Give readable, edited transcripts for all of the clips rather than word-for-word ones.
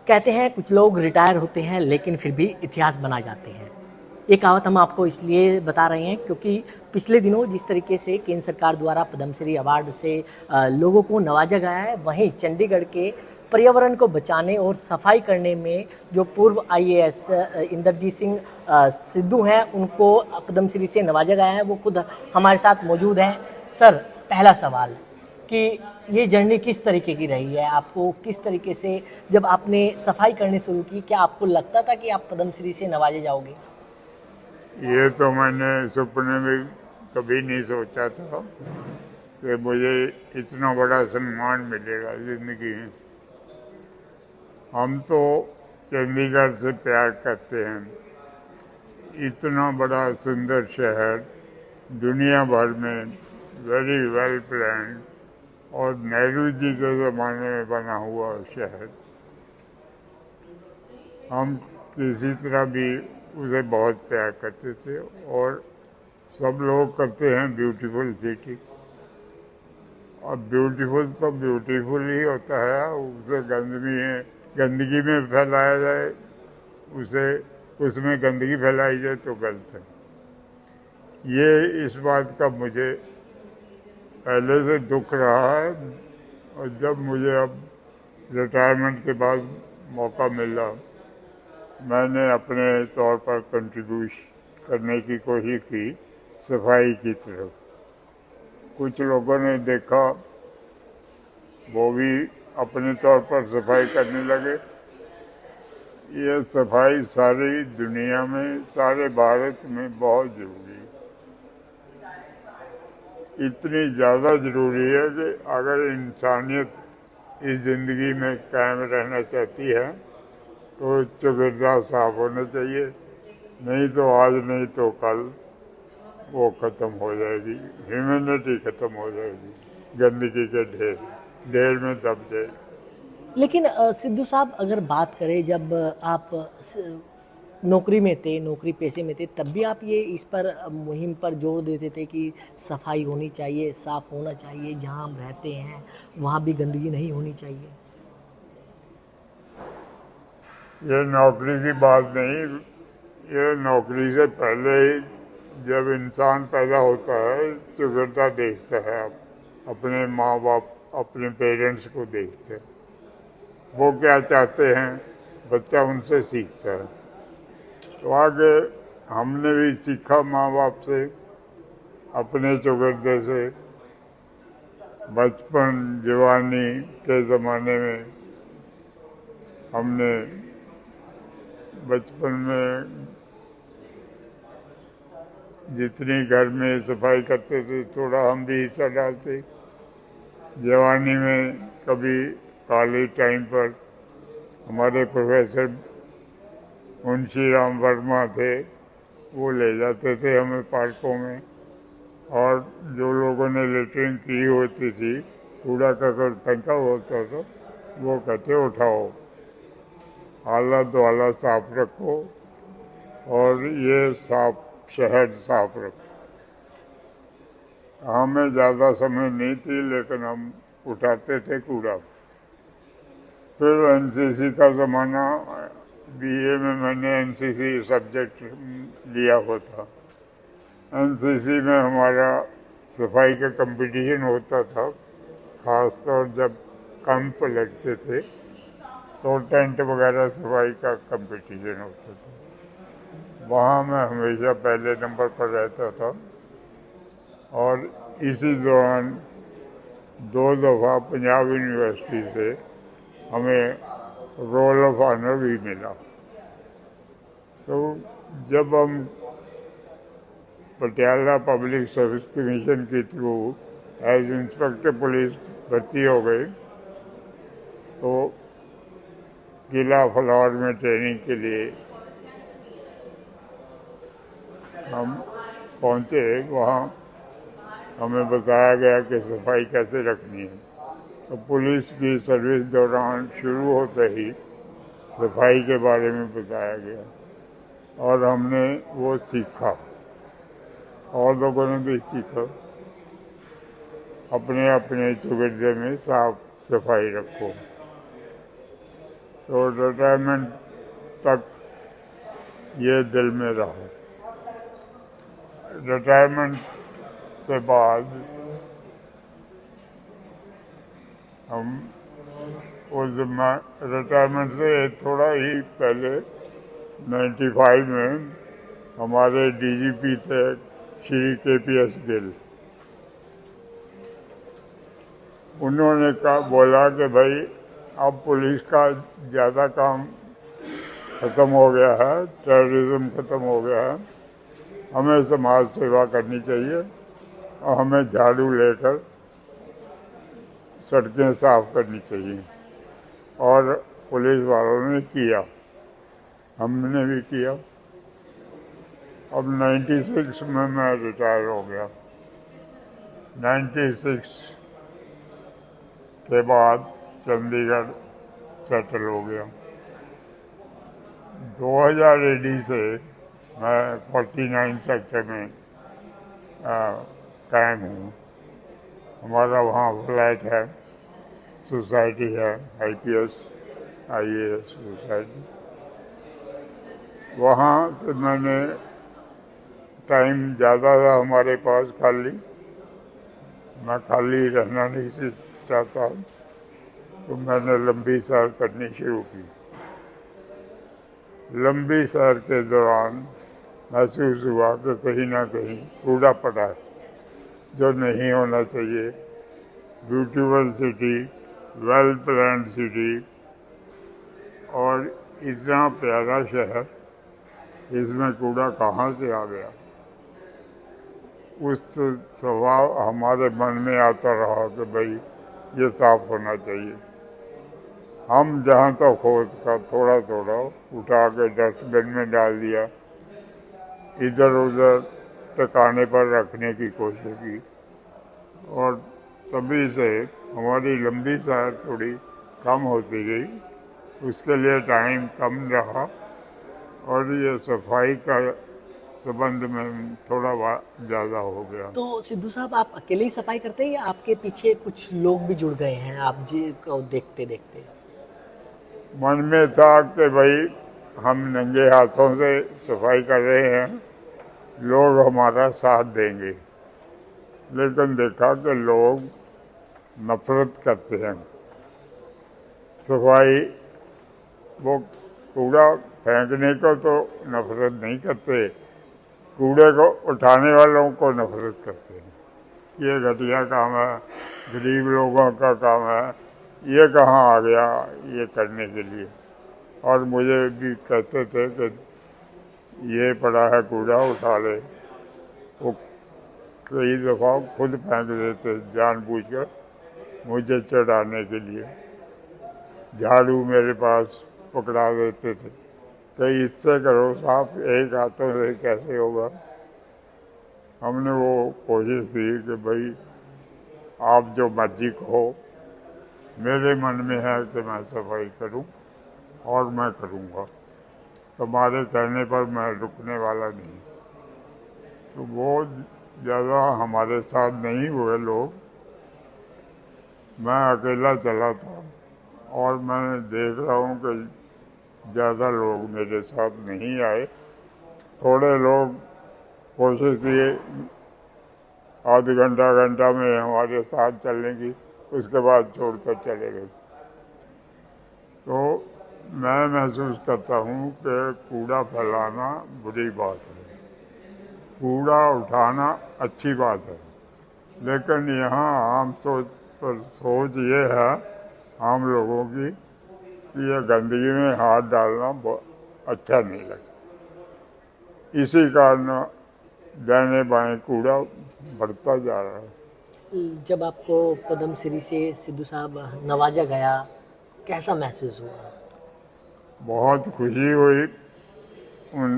कहते हैं कुछ लोग रिटायर होते हैं लेकिन फिर भी इतिहास बना जाते हैं। ये कहावत हम आपको इसलिए बता रहे हैं क्योंकि पिछले दिनों जिस तरीके से केंद्र सरकार द्वारा पद्मश्री अवार्ड से लोगों को नवाजा गया है, वहीं चंडीगढ़ के पर्यावरण को बचाने और सफाई करने में जो पूर्व आईएएस इंदरजीत सिंह सिद्धू हैं, उनको पद्मश्री से नवाजा गया है। वो खुद हमारे साथ मौजूद हैं। सर, पहला सवाल कि ये जर्नी किस तरीके की रही है? आपको किस तरीके से, जब आपने सफाई करनी शुरू की, क्या आपको लगता था कि आप पद्मश्री से नवाजे जाओगे? ये तो मैंने सपने में कभी नहीं सोचा था कि मुझे इतना बड़ा सम्मान मिलेगा जिंदगी में। हम तो चंडीगढ़ से प्यार करते हैं। इतना बड़ा सुंदर शहर, दुनिया भर में वेरी वेल प्लान्ड, और नेहरू जी के ज़माने में बना हुआ शहर। हम किसी तरह भी उसे बहुत प्यार करते थे, और सब लोग करते हैं ब्यूटीफुल सिटी। और ब्यूटीफुल तो ब्यूटीफुल ही होता है, उसे गंदगी में फैलाया जाए, उसे उसमें गंदगी फैलाई जाए तो गलत है। ये इस बात का मुझे पहले से दुख रहा है, और जब मुझे अब रिटायरमेंट के बाद मौका मिला, मैंने अपने तौर पर कंट्रीब्यूट करने की कोशिश की सफाई की तरफ। कुछ लोगों ने देखा, वो भी अपने तौर पर सफाई करने लगे। ये सफाई सारी दुनिया में, सारे भारत में बहुत ज़रूरी है। इतनी ज़्यादा ज़रूरी है कि अगर इंसानियत इस ज़िंदगी में कायम रहना चाहती है तो चौगिरदा साफ होना चाहिए। नहीं तो आज नहीं तो कल वो ख़त्म हो जाएगी, ह्यूमैनिटी ख़त्म हो जाएगी, गंदगी के ढेर में दब जाएगी। लेकिन सिद्धू साहब, अगर बात करें, जब आप नौकरी में थे, नौकरी पेशे में थे, तब भी आप ये इस पर मुहिम पर जोर देते थे कि सफाई होनी चाहिए, साफ होना चाहिए, जहाँ हम रहते हैं वहाँ भी गंदगी नहीं होनी चाहिए। ये नौकरी की बात नहीं, ये नौकरी से पहले ही जब इंसान पैदा होता है सुगरता देखता है, अपने माँ बाप, अपने पेरेंट्स को देखते हैं, वो क्या चाहते हैं बच्चा उनसे सीखता है। तो आगे हमने भी सीखा माँ बाप से, अपने चौगिरदे से। बचपन जवानी के ज़माने में हमने बचपन में जितनी घर में सफाई करते थे, थोड़ा हम भी हिस्सा डालते। जवानी में कभी कॉलेज टाइम पर हमारे प्रोफेसर मुंशी राम वर्मा थे, वो ले जाते थे हमें पार्कों में, और जो लोगों ने लेटरिन की होती थी, कूड़ा करकट फेंका होता था, वो कहते उठाओ, आला दुआला साफ रखो, और ये साफ शहर साफ रखो। हमें ज़्यादा समय नहीं थी, लेकिन हम उठाते थे कूड़ा। फिर एनसीसी का ज़माना, बीए में मैंने एनसीसी सब्जेक्ट लिया हुआ था। एनसीसी में हमारा सफाई का कंपटीशन होता था, खासतौर जब कैंप लगते थे तो टेंट वगैरह सफाई का कंपटीशन होता था। वहाँ मैं हमेशा पहले नंबर पर रहता था, और इसी दौरान 2 दफ़ा पंजाब यूनिवर्सिटी से हमें रोल ऑफ ऑनर भी मिला। तो जब हम पटियाला पब्लिक सर्विस कमीशन के थ्रू एज इंस्पेक्टर पुलिस भर्ती हो गई, तो किला फ्लावर में ट्रेनिंग के लिए हम पहुँचे। वहाँ हमें बताया गया कि सफाई कैसे रखनी है। तो पुलिस की सर्विस दौरान शुरू होते ही सफाई के बारे में बताया गया, और हमने वो सीखा, और लोगों ने भी सीखा। अपने अपने चौगिरदे में साफ सफाई रखो। तो रिटायरमेंट तक ये दिल में रहा। रिटायरमेंट के बाद हम उस रिटायरमेंट से थोड़ा ही पहले 95 में हमारे डीजीपी थे श्री केपीएस गिल। उन्होंने बोला कि भाई अब पुलिस का ज़्यादा काम ख़त्म हो गया है, टेररिज्म ख़त्म हो गया है, हमें समाज सेवा करनी चाहिए और हमें झाड़ू लेकर सड़कें साफ करनी चाहिए। और पुलिस वालों ने किया, हमने भी किया। अब 96 में मैं रिटायर हो गया। 96 के बाद चंडीगढ़ सेटल हो गया। 2000 AD से मैं 49 सेक्टर में कायम हूँ। हमारा वहाँ फ्लैट है, सोसाइटी है, IPS IAS सोसाइटी। वहाँ से मैंने टाइम ज़्यादा था हमारे पास खाली, मैं खाली रहना नहीं चाहता, तो मैंने लंबी सैर करनी शुरू की। लंबी सैर के दौरान महसूस हुआ कि कहीं ना कहीं कूड़ा पड़ा है जो नहीं होना चाहिए। Beautiful city, well planned city और इतना प्यारा शहर, इसमें कूड़ा कहाँ से आ गया। उस स्वभाव हमारे मन में आता रहा कि भाई ये साफ होना चाहिए। हम जहाँ तक हो सका थोड़ा थोड़ा उठा के डस्टबिन में डाल दिया, इधर उधर ठिकाने पर रखने की कोशिश की और तभी से हमारी लंबी सैर थोड़ी कम होती गई। उसके लिए टाइम कम रहा और ये सफाई का संबंध में थोड़ा ज़्यादा हो गया। तो सिद्धू साहब, आप अकेले ही सफाई करते हैं या आपके पीछे कुछ लोग भी जुड़ गए हैं आप जी को देखते देखते? मन में था कि भाई हम नंगे हाथों से सफाई कर रहे हैं, लोग हमारा साथ देंगे, लेकिन देखा कि लोग नफरत करते हैं। सफाई, वो कूड़ा फेंकने को तो नफरत नहीं करते, कूड़े को उठाने वालों को नफरत करते हैं। ये घटिया काम है, गरीब लोगों का काम है, ये कहाँ आ गया ये करने के लिए। और मुझे भी कहते थे कि ये पड़ा है कूड़ा उठा ले। वो कई दफ़ा खुद फेंक देते जानबूझकर मुझे चढ़ाने के लिए। झाड़ू मेरे पास पकड़ा देते थे कि इससे करो साफ, एक हाथों से कैसे होगा। हमने वो कोशिश की कि भाई आप जो मर्जी कहो, मेरे मन में है कि मैं सफाई करूं और मैं करूंगा, तुम्हारे कहने पर मैं रुकने वाला नहीं। तो बहुत ज़्यादा हमारे साथ नहीं हुए लोग, मैं अकेला चला था और मैं देख रहा हूँ कि ज़्यादा लोग मेरे साथ नहीं आए। थोड़े लोग कोशिश किए आध घंटा में हमारे साथ चलने की, उसके बाद छोड़कर चले गए। तो मैं महसूस करता हूँ कि कूड़ा फैलाना बुरी बात है, कूड़ा उठाना अच्छी बात है, लेकिन यहाँ आम सोच ये है आम लोगों की कि यह गंदगी में हाथ डालना अच्छा नहीं लगता। इसी कारण दाएं बाएं कूड़ा बढ़ता जा रहा है। जब आपको पद्मश्री से सिद्धू साहब नवाजा गया, कैसा महसूस हुआ? बहुत खुशी हुई। उन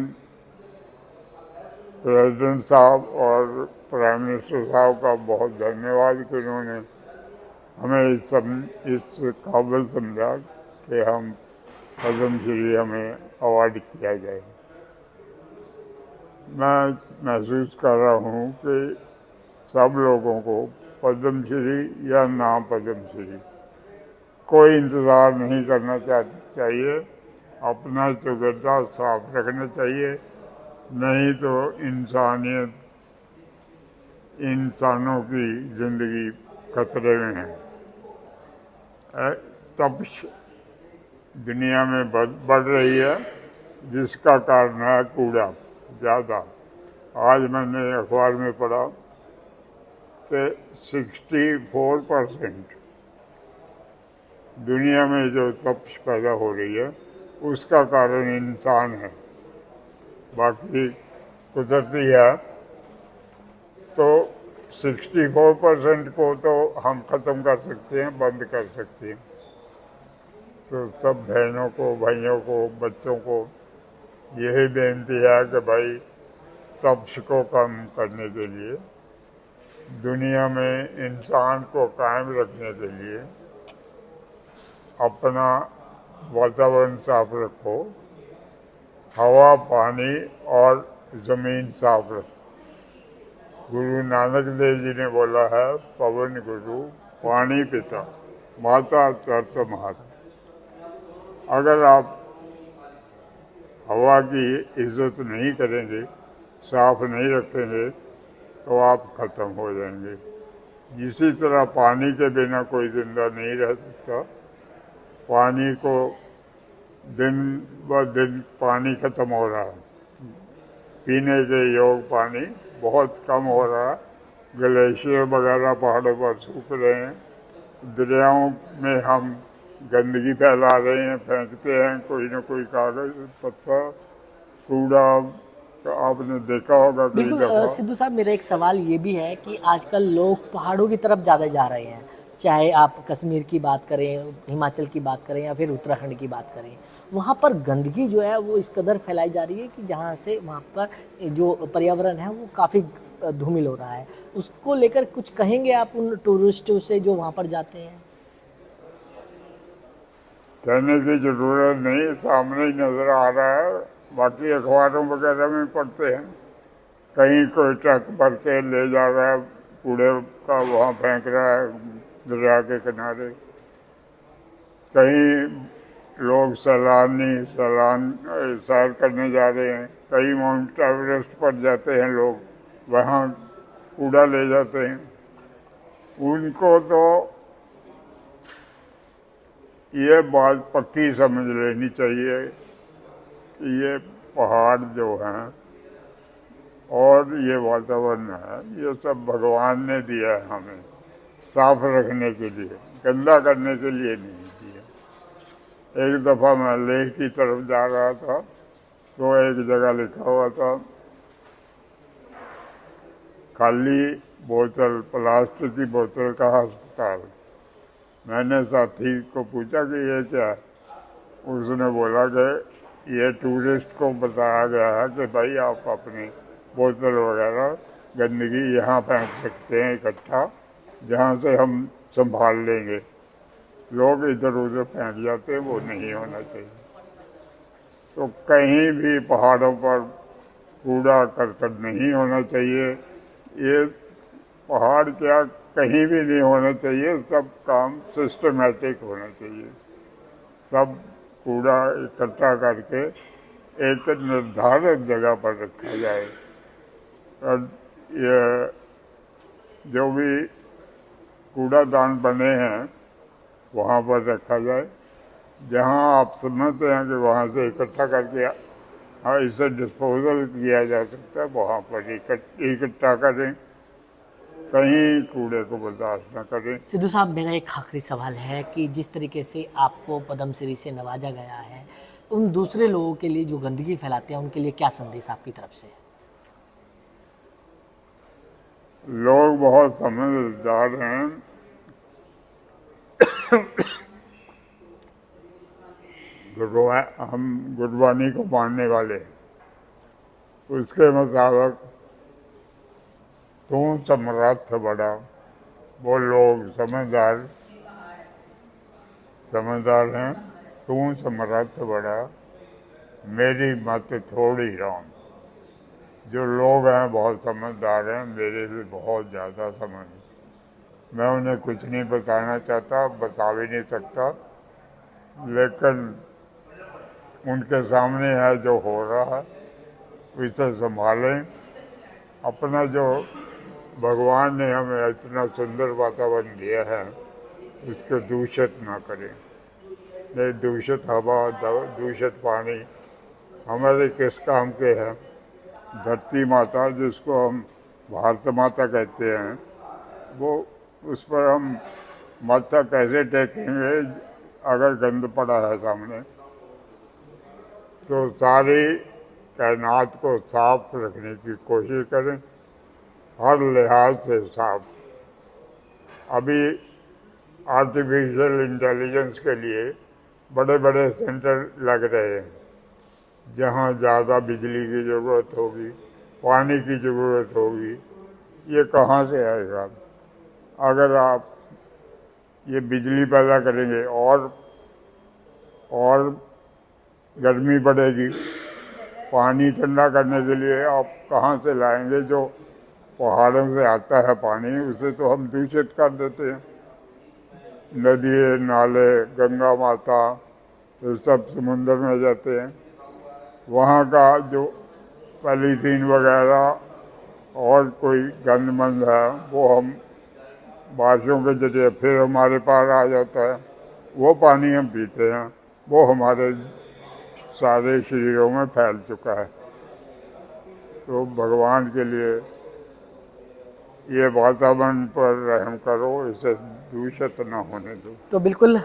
प्रेसिडेंट साहब और प्राइम मिनिस्टर साहब का बहुत धन्यवाद कि उन्होंने हमें इस काबिल समझा कि हम पद्मश्री हमें अवार्ड किया जाए। मैं महसूस कर रहा हूँ कि सब लोगों को पद्मश्री या ना पद्मश्री, कोई इंतज़ार नहीं करना चाहिए। अपना चौगिरदा साफ रखना चाहिए, नहीं तो इंसानों की ज़िंदगी खतरे में है। तपिश दुनिया में बढ़ रही है, जिसका कारण है कूड़ा ज़्यादा। आज मैंने अखबार में पढ़ा कि 64% दुनिया में जो तपिश पैदा हो रही है उसका कारण इंसान है। बाकी कुदरती है, तो 64% को तो हम ख़त्म कर सकते हैं, बंद कर सकते हैं। तो सब बहनों को, भाइयों को, बच्चों को यही बेनती है कि भाई तपिश को कम करने के लिए, दुनिया में इंसान को कायम रखने के लिए अपना वातावरण साफ रखो, हवा, पानी और ज़मीन साफ रखो। गुरु नानक देव जी ने बोला है, पवन गुरु, पानी पिता, माता तरत महत। अगर आप हवा की इज्जत नहीं करेंगे, साफ नहीं रखेंगे, तो आप ख़त्म हो जाएंगे। इसी तरह पानी के बिना कोई ज़िंदा नहीं रह सकता। पानी को दिन ब दिन पानी ख़त्म हो रहा है, पीने के योग पानी बहुत कम हो रहा है। ग्लेशियर वगैरह पहाड़ों पर सूख रहे हैं, दरियाओं में हम गंदगी फैला रहे हैं, फेंकते हैं कोई ना कोई कागज़, पत्थर, कूड़ा। तो आपने देखा होगा कई बिल्कुल दफ़ा। सिद्धू साहब, मेरा एक सवाल ये भी है कि आजकल लोग पहाड़ों की तरफ ज़्यादा जा रहे हैं, चाहे आप कश्मीर की बात करें, हिमाचल की बात करें या फिर उत्तराखंड की बात करें। वहाँ पर गंदगी जो है वो इस कदर फैलाई जा रही है कि जहाँ से वहाँ पर जो पर्यावरण है वो काफ़ी धूमिल हो रहा है। उसको लेकर कुछ कहेंगे आप उन टूरिस्टों से जो वहाँ पर जाते हैं? कहने की ज़रूरत नहीं, सामने ही नज़र आ रहा है। बाकी अखबारों वगैरह में पढ़ते हैं, कहीं कोई ट्रक भर के ले जा रहा है कूड़े का, वहाँ फेंक रहा है दरिया के किनारे। कहीं लोग सैर करने जा रहे हैं, कहीं माउंट एवरेस्ट पर जाते हैं लोग, वहाँ कूड़ा ले जाते हैं। उनको तो ये बात पक्की समझ लेनी चाहिए कि ये पहाड़ जो हैं और ये वातावरण है, ये सब भगवान ने दिया है हमें साफ रखने के लिए, गंदा करने के लिए नहीं दिया। एक दफ़ा मैं लेह की तरफ जा रहा था, तो एक जगह लिखा हुआ था, खाली बोतल, प्लास्टिक की बोतल का अस्पताल। मैंने साथी को पूछा कि ये क्या है। उसने बोला कि ये टूरिस्ट को बताया गया है कि भाई आप अपनी बोतल वगैरह गंदगी यहाँ फेंक सकते हैं इकट्ठा, जहाँ से हम संभाल लेंगे। लोग इधर उधर फेंक जाते हैं, वो नहीं होना चाहिए। तो कहीं भी पहाड़ों पर कूड़ा करकट नहीं होना चाहिए। ये पहाड़ क्या, कहीं भी नहीं होना चाहिए। सब काम सिस्टमेटिक होना चाहिए। सब कूड़ा इकट्ठा करके एक निर्धारित जगह पर रखा जाए, और ये जो भी कूड़ादान बने हैं वहाँ पर रखा जाए। जहाँ आप समझते हैं कि वहाँ से इकट्ठा करके हाँ इसे डिस्पोजल किया जा सकता है, वहाँ पर इकट्ठा करें, कहीं कूड़े को बर्दाश्त न करें। सिद्धू साहब, मेरा एक आखिरी सवाल है कि जिस तरीके से आपको पद्मश्री से नवाजा गया है, उन दूसरे लोगों के लिए जो गंदगी फैलाते हैं उनके लिए क्या संदेश आपकी तरफ से है? लोग बहुत समझदार हैं। हम गुरबानी को मानने वाले हैं। उसके मुताबिक तू समर्थ बड़ा, वो लोग समझदार हैं। तू समर्थ बड़ा, मेरी मत थोड़ी राम। जो लोग हैं बहुत समझदार हैं, मेरे से बहुत ज़्यादा समझ। मैं उन्हें कुछ नहीं बताना चाहता, बता भी नहीं सकता, लेकिन उनके सामने है जो हो रहा है, उसे संभालें। अपना जो भगवान ने हमें इतना सुंदर वातावरण दिया है उसको दूषित ना करें। नहीं, दूषित हवा, दूषित पानी हमारे किस काम के हैं? धरती माता, जिसको हम भारत माता कहते हैं, वो उस पर हम माथा कैसे टेकेंगे अगर गंद पड़ा है सामने? तो सारी कायनात को साफ रखने की कोशिश करें, हर लिहाज से साफ। अभी आर्टिफिशियल इंटेलिजेंस के लिए बड़े बड़े सेंटर लग रहे हैं, जहाँ ज़्यादा बिजली की ज़रूरत होगी, पानी की ज़रूरत होगी। ये कहाँ से आएगा? अगर आप ये बिजली पैदा करेंगे और गर्मी बढ़ेगी। पानी ठंडा करने के लिए आप कहाँ से लाएंगे? जो पहाड़ों से आता है पानी, उसे तो हम दूषित कर देते हैं। नदी नाले, गंगा माता, ये सब समुंदर में जाते हैं। वहाँ का जो पॉलीथीन वगैरह और कोई गंदमंद है, वो हम बारिशों के जरिए फिर हमारे पास आ जाता है। वो पानी हम पीते हैं, वो हमारे सारे शरीरों में फैल चुका है। तो भगवान के लिए ये वातावरण पर रहम करो, इसे दूषित ना होने दो। तो बिल्कुल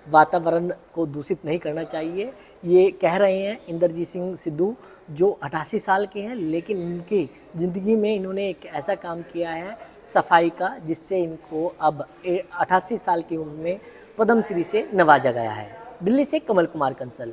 वातावरण को दूषित नहीं करना चाहिए, ये कह रहे हैं इंद्रजीत सिंह सिद्धू, जो 88 साल के हैं, लेकिन उनकी ज़िंदगी में इन्होंने एक ऐसा काम किया है सफाई का, जिससे इनको अब 88 साल की उम्र में पद्मश्री से नवाजा गया है। दिल्ली से कमल कुमार कंसल।